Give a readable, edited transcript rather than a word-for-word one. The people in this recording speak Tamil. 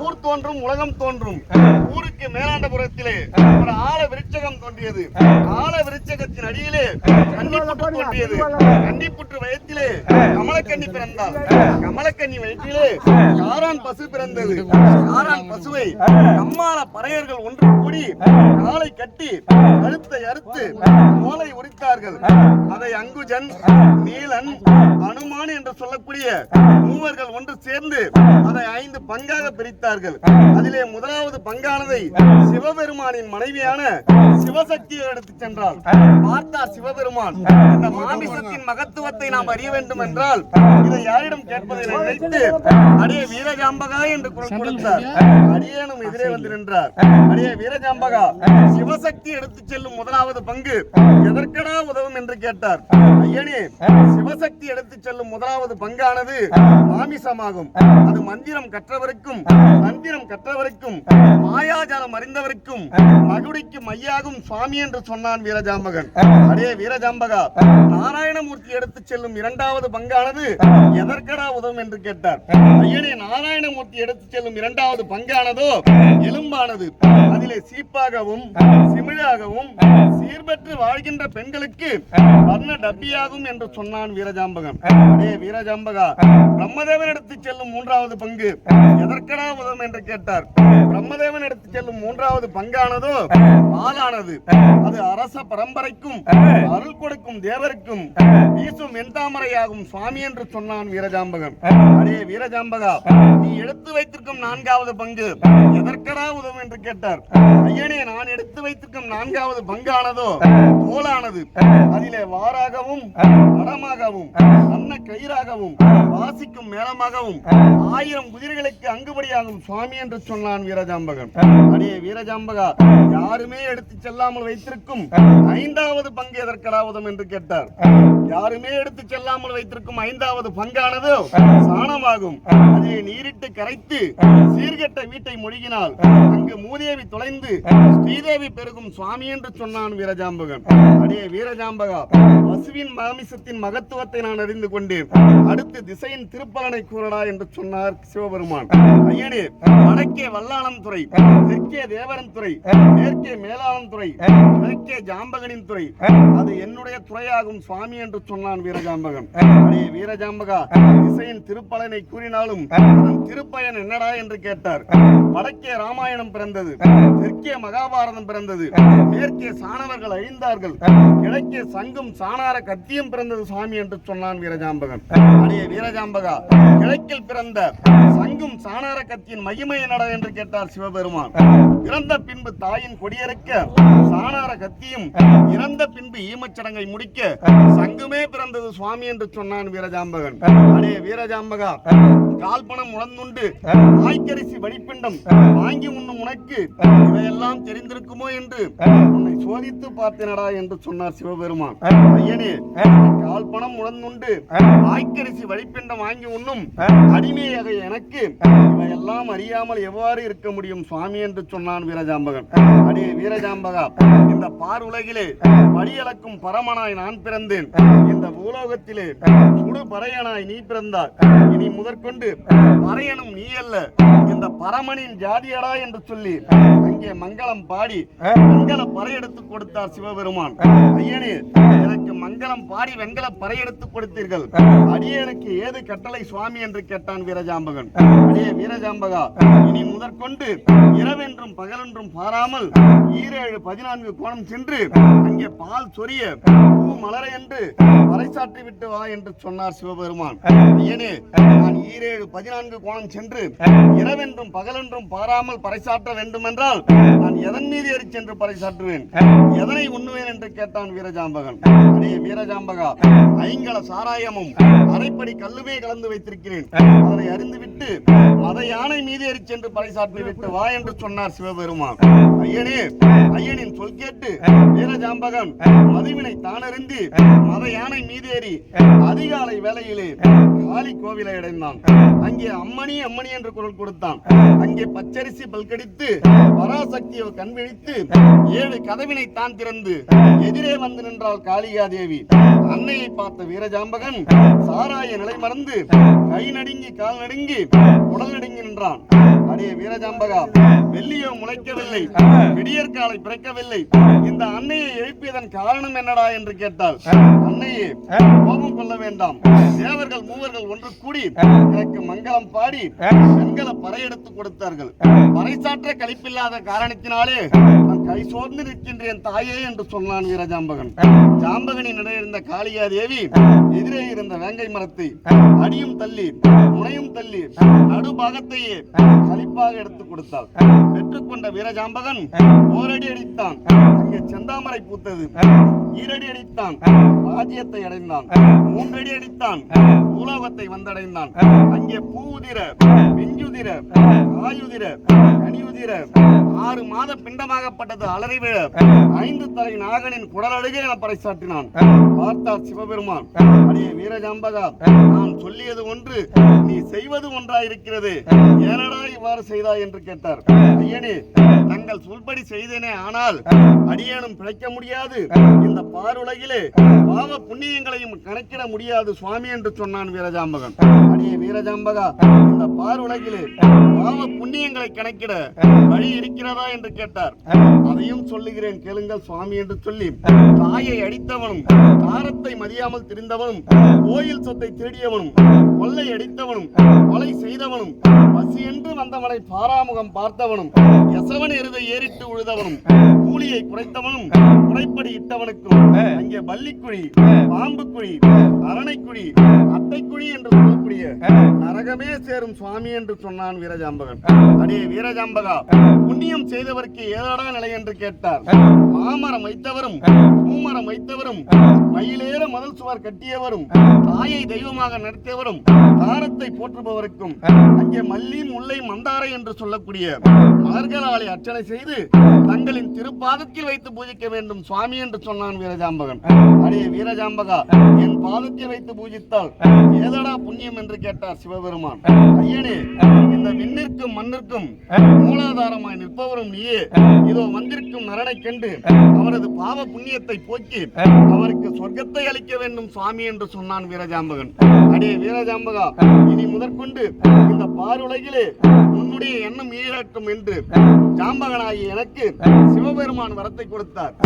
ஊர் தோன்றும் உலகம் தோன்றும். ஊருக்கு மேலாண்டபுரத்திலே ஒரு ஆல விருட்சகம் தோன்றியது. ஆல விருட்சகத்தின் அடியிலே கன்னிப்புற்று தோன்றியது. கன்னிப்புற்று வயத்திலே கமலக்கன்னி பிறந்தாள். கமலக்கன்னி வயிற்றிலே காரான் பசு பிறந்தது. காரான் பசுவை கம்மாள பறையர்கள் ஒன்று கூடி காலை கட்டி கழுத்தை அறுத்து தோலை உரித்தார்கள். அதை அங்குஜன், நீலன், அனுமான் என்று சொல்லக்கூடிய மூவர்கள் ஒன்று சேர்ந்து அதை 5 பங்காக பிரித்தார்கள். அதிலே முதலாவது பங்கானதை சிவபெருமானின் மனைவியான சிவசக்தியை எடுத்துச் சென்றார். பார்த்தார் சிவபெருமான், இந்த மாமிசத்தின் மகத்துவத்தை நாம் அறிய வேண்டும் என்றால் இதை யாரிடம் கேட்பதை நினைத்து அடியே வீரஜாம்பகா என்று குரல் கொடுத்தார். அடியேனும் எதிரே வந்து நின்றார். அடியே வீரஜாம்பகா, சிவசக்தி எடுத்துச் செல்லும் முதலாவது பங்கு எதற்கடா உதவும் என்று கேட்டார். ஐயனே, சிவசக்தி எடுத்துச் செல்லும் முதலாவது பங்கானது மாமிசமாகும். அது மந்திரம் கற்றவருக்கும் மந்திரம் கற்றவருக்கும் மாயாஜாலம் அறிந்தவருக்கும் மகுடிக்கு மையாகும் சுவாமி என்று சொன்னான் வீரஜாம்பகன். அடே வீரஜாம்பகா, நாராயணமூர்த்தி எடுத்துச் செல்லும் இரண்டாவது பங்கானது எதற்கடா உதவும் என்று கேட்டார். ஐயனே, நாராயணமூர்த்தி எடுத்துச் செல்லும் இரண்டாவது பங்கானதோ எலும்பானது. அதிலே சீப்பாகவும் சிமிழாகவும் சீர்பெற்று வாழ்கின்ற பெண்களுக்கு வர்ண டப்பியாகும் என்று சொன்னான் வீரஜாம்பகன். அடே வீரஜாம்பகா, பிரம்மதேவன் எடுத்துச் செல்லும் மூன்றாவது பங்கு எதற்கடா உதவும் என்று கேட்டார். பிரம்மதேவன் எடுத்துச் செல்லும் மூன்றாவது பங்கானதோ பாலானது. அது அரச பரம்பரைக்கும் அருள் கொடுக்கும் தேவருக்கும் வீசும் வெண்தாமரையாகும் சுவாமி என்று சொன்னான் வீரஜாம்பகன். அடே வீரஜாம்பகா, நீ எடுத்து வைத்திருக்கும் நான்காவது பங்கு எதற்கடா உதவும் என்று கேட்டார். ஐயனே, நான் எடுத்து வைத்திருக்கும் நான்காவது பங்கானதோ தோலானது. அதிலே வாராகவும் அடமாகவும் அன்ன கயிறாகவும் வாசிக்கும் மேளமாகவும் 1000 குதிரைகளுக்கு அங்குபடியாகும் சுவாமி என்று சொன்னான் வீரஜாம்பகன். அடே வீரஜாம்பகா, யாருமே எடுத்துச் செல்லாமல் வைத்திருக்கும் 5வது பங்கு எதற்கடா உதவும் என்று கேட்டார். யாருமே எடுத்துச் செல்லாமல் வைத்திருக்கும் 5வது பங்கானது சாணமாகும். அதிலே நீரிட்டு கரைத்து சீர்கெட்ட வீட்டை மொழிகினால் அங்கு மூதேவி தொலைந்து ஸ்ரீதேவி பெருகும் சுவாமி என்று சொன்னான் வீரஜாம்பகன். அடே வீரஜாம்பகா, பசுவின் மாமிசத்தின் மகத்துவத்தை நான் அறிந்து கொண்டேன். அடுத்து திசையின் திருப்பலனை கூறடா என்று சொன்னார் சிவபெருமான். ஐயனே, வடக்கே வல்லாளம் துறை, தெற்கே தேவரன் துறை, மேற்கே மேலாளம் துறை, கிழக்கே ஜாம்பகனின் துறை, அது என்னுடைய துறையாகும் சுவாமி என்று சொன்னான் வீரஜாம்பகன். அடே வீரஜாம்பகா, திசையின் திருப்பலனை கூறினாலும் அதன் திருப்பயன் என்னடா என்று கேட்டார். வடக்கே ராமாயணம் பிறந்தது, தெற்கே மகாபாரதம் பிறந்தது, மேற்கே சாணவர்கள் அழிந்தார்கள், கிழக்கே சங்கும் சாணார கத்தியும் பிறந்தது சுவாமி என்று சொன்னான் வீரஜாம்பகன். அடே வீரஜாம்பகா, கிழக்கில் பிறந்த சங்கும் சாணார கத்தியின் மகிமை என்னடா என்று கேட்டார் சிவபெருமான். இறந்த பின்பு தாயின் கொடியறுக்க சாணார கத்தியும், இறந்த பின்பு ஈமச்சடங்கை முடிக்க சங்குமே பிறந்தது சுவாமி என்று சொன்னான் வீரஜாம்பகன். அடே வீரஜாம்பகா, கால்பணம் உணர்ந்துண்டு ஆய்கரிசி வழிப்பிண்டம் வாங்கி உண்ணும் உனக்கு இவையெல்லாம் தெரிந்திருக்குமோ என்று உன்னை சோதித்து பார்த்தேனடா என்று சொன்னார் சிவபெருமான். ஐயனே, கால்பணம் உணர்ந்துண்டு ஆய்கரிசி வழிப்பிண்டம் வாங்கி உண்ணும் அடிமையாக எனக்கு இவையெல்லாம் அறியாமல் எவ்வாறு இருக்க முடியும் சுவாமி என்று சொன்னான் வீரஜாம்பகன். அடே வீரஜாம்பகா, இந்த பார் உலகிலே வழியளக்கும் பரமனாய் நான் பிறந்தேன். இந்த பூலோகத்திலே சுடு பறையனாய் நீ பிறந்தாய். இனி முதற்கொண்டு பறையனும் நீ அல்ல, இந்த பரமனின் ஜாதியடா என்று சொல்லி அங்கே மங்களம் பாடி மங்கள பறையெடுத்து கொடுத்தார் சிவபெருமான். ஐயனே, எனக்கு மங்களம் பாடி வெண்கல பறையெடுத்து கொடுத்தீர்கள், அடியேனுக்கு ஏது கட்டளை சுவாமி என்று கேட்டான் வீரஜாம்பகன். அடே வீரஜாம்பகா, இனி முதற்கொண்டு இரவென்றும் பகலென்றும் பாராமல் 7-14 கோணம் சென்று அங்கே பால் சொரிய பூ மலர என்று பறைசாற்றி விட்டு வா என்று சொன்னார் சிவபெருமான். ஐயனே, நான் 7-14 கோணம் சென்று இரவென்றும் பகலென்றும் பாராமல் பறைசாற்ற வேண்டும் என்றால் நான் எதன் மீது ஏறி சென்று பறைசாற்றுவேன், எதனை உண்ணுவேன் என்று கேட்டான் வீரஜாம்பகன். அடே வீரஜாம்பகா, ஐங்கல சாராயமும் அரைப்படி கல்லுமே கலந்து வைத்திருக்கிறேன், அதனை அறிந்துவிட்டு மத யானை மீது ஏறி சென்று பறைசாற்றி விட்டு வா என்று சொன்னார் சிவபெருமான். ஐயனே, ஐயனின் சொல் கேட்டு வீரஜாம்பகன் மதுவினை தானறிந்து மத யானை மீதேறி அதிகாலை வேளையிலே காளி கோவிலை அடைந்தான். அங்கே அம்மணி அம்மணி என்று குரல் கொடுத்தான். அங்கே பச்சரிசி பல்கடித்து பராசக்தியை கண் விழித்து 7 கதவினை தான் திறந்து எதிரே வந்து நின்றாள் காளிகா தேவி. அன்னையை பார்த்த வீரஜாம்பகன் சாராய நிலை மறந்து கை நடுங்கி கால் நடுங்கி உடல் நடுங்கி நின்றான். அடே வீரஜாம்பகா, வெள்ளியோ முளைக்கவில்லை, விடியற்காலை பிறக்கவில்லை, இந்த அன்னையை எழுப்பியதன் காரணம் என்னடா என்று கேட்டால், அன்னையே கோபம் கொள்ள வேண்டாம், தேவர்கள் மூவர்கள் ஒன்று கூடி எனக்கு மங்களம் பாடி வெண்கல பறையெடுத்து கொடுத்தார்கள். பறைசாற்ற கழிப்பில்லாத காரணத்தினாலே நான் கை சோர்ந்து நிற்கின்றேன் தாயே என்று சொன்னான் வீரஜாம்பகன். ஜாம்பகனின் இருந்த காளியா தேவி எதிரே இருந்த வேங்கை மரத்தை அடியும் தள்ளி முனையும் தள்ளி நடுபாகத்தையே கழிப்பாக எடுத்து கொடுத்தாள். பெற்றுக்கொண்ட வீரஜாம்பகன் ஓரடி அடித்தான், அங்கே செந்தாமரை பூத்தது. ஈரடி அடித்தான், ராஜ்யத்தை அடைந்தான். மூன்றடி அடித்தான், பூலோகத்தை வந்தடைந்தான். அங்கே பூவுதிர, பிஞ்சுதிர, காயுதிர, கனியுதிர 6 மாத பிண்டமாகப்பட்டது அலறி விழ 5 தலை நாகனின் குடலழுகே என பறைசாற்றினான். பார்த்தார் சிவபெருமான், அடே வீரஜாம்பகா, நான் சொல்லியது ஒன்று, நீ செய்வது ஒன்றாயிருக்கிறது, ஏனடா இவ்வாறு செய்தாய் என்று கேட்டார். ஐயனே, தங்கள் சொல்படி செய்தேனே, ஆனால் அடியேனும் பிழைக்க முடியாது, இந்த பாருலகிலே பாவ புண்ணியங்களையும் கணக்கிட முடியாது சுவாமி என்று சொன்னான் வீரஜாம்பகன். அடே வீரஜாம்பகா, இந்த பாருலகிலே பாவ புண்ணியங்களை கணக்கிட வழி இருக்கிறதா என்று கேட்டார். அதையும் சொல்லுகிறேன் கேளுங்கள் சுவாமி என்று சொல்லி, தாயை அடித்தவனும் தாரத்தை மதியாமல் திரிந்தவனும் கோயில் சொத்தை தேடியவனும் கொள்ளை அடித்தவனும் கொலை செய்தவனும் பசி என்று வந்தவனை பாராமுகம் பார்த்தவனும் எசவன் எருதை ஏறிட்டு உழுதவனும் கூலியை குறைத்தவனும் குறைப்படி இட்டவனுக்கும் அங்கே பள்ளிக்குழி, பாம்புக்குழி, அரணைக்குழி, அத்தைக்குழி என்று சொல்லக்கூடிய நரகமே சேரும் சுவாமி என்று சொன்னான் வீரஜாம்பகன். அடே வீரஜாம்பகா, புண்ணியம் செய்தவருக்கு ஏதாடா நிலை என்று கேட்டார். மாமரம் வைத்தவரும் பூமரம் வைத்தவரும் மயிலேற மதல் சுவர் கட்டியவரும் தாயை தெய்வமாக நடத்தியவரும் தாரத்தை போற்றுபவருக்கும் அங்கே மல்லி, முல்லை, மந்தாரை என்று சொல்லக்கூடிய மலர்களாலே அர்ச்சனை செய்து தங்களின் திருப்பாதத்தில் வைத்து பூஜிக்க வேண்டும் சுவாமி என்று சொன்னான் வீரஜாம்பகன். அடே வீரஜாம்பகா, என் பாதத்தில் வைத்து பூஜித்தால் ஏதடா புண்ணியம் என்று கேட்டார் சிவபெருமான். ஐயனே, இந்த விண்ணிற்கும் மண்ணிற்கும் மூலாதாரமாய் நிற்பவரும் நீயே, இதோ வந்திருக்கும் நரனை கண்டு அவரது பாவ புண்ணியத்தை போக்கி அவருக்கு சொர்க்கத்தை அளிக்க வேண்டும் சுவாமி என்று சொன்னான் வீரஜாம்பகன். அடே வீரஜாம்பகா, இனி முதற்கொண்டு இந்த பாருலகிலே உன்னுடைய எண்ணம் ஈழட்டும் என்று ஜாம்பகனாகி எனக்கு சிவபெருமான் வரத்தை கொடுத்தார்.